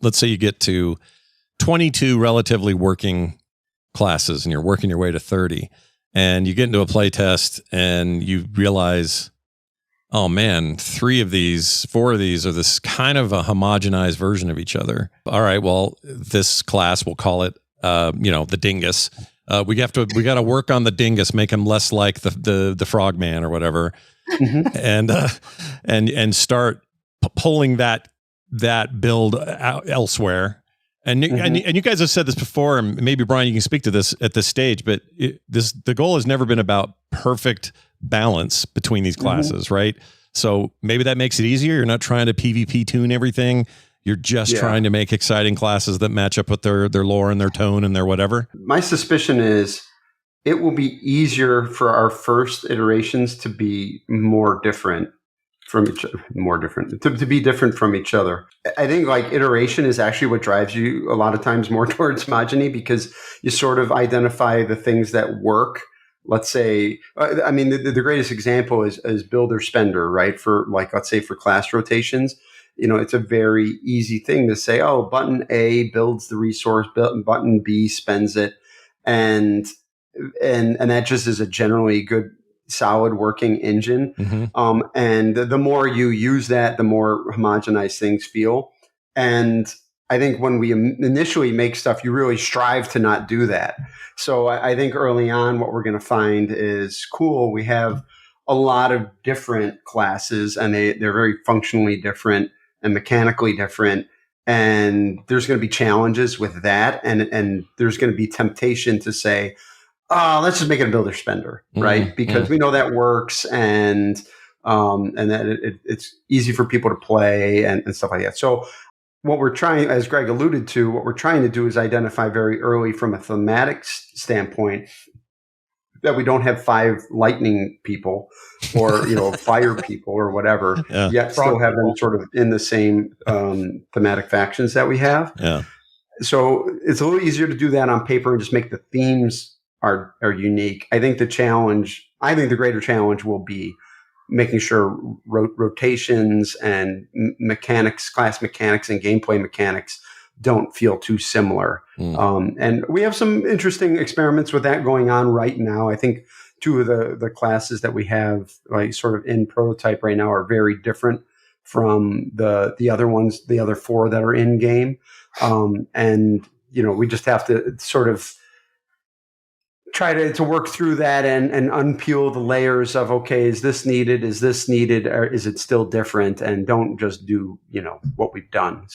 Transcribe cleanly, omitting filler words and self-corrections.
let's say you get to 22 relatively working classes and you're working your way to 30, and you get into a play test and you realize, oh man, 4 of these are this kind of a homogenized version of each other. All right, well, this class, we'll call it, the dingus. We got to work on the dingus, make him less like the frogman or whatever, and start pulling that build out elsewhere. And you guys have said this before, and maybe Brian, you can speak to this at this stage, but the goal has never been about perfect balance between these classes, right? So maybe that makes it easier. You're not trying to PvP tune everything. You're just trying to make exciting classes that match up with their lore and their tone and their whatever. My suspicion is it will be easier for our first iterations to be more different from each other, to be different from each other. I think like iteration is actually what drives you a lot of times more towards homogeny, because you sort of identify the things that work. Let's say, I mean, the greatest example is builder spender, right? For like, let's say for class rotations, it's a very easy thing to say, oh, button A builds the resource, button B spends it. And that just is a generally good, solid working engine. And the more you use that, the more homogenized things feel. And I think when we initially make stuff, you really strive to not do that. So I think early on, what we're going to find is cool. We have a lot of different classes, and they're very functionally different and mechanically different. And there's going to be challenges with that. And there's going to be temptation to say, oh, let's just make it a builder spender, right? Because we know that works, and that it's easy for people to play and stuff like that. So what we're trying, as Greg alluded to, what we're trying to do is identify very early from a thematic standpoint that we don't have 5 lightning people or, fire people or whatever, yet still have them sort of in the same thematic factions that we have. Yeah. So it's a little easier to do that on paper and just make the themes are unique. I think the greater challenge will be making sure rotations and mechanics, class mechanics and gameplay mechanics don't feel too similar. And we have some interesting experiments with that going on right now. I think 2 of the classes that we have like sort of in prototype right now are very different from the other ones, the other 4 that are in game. And we just have to sort of try to work through that and unpeel the layers of, okay, is this needed, or is it still different? And don't just do, what we've done.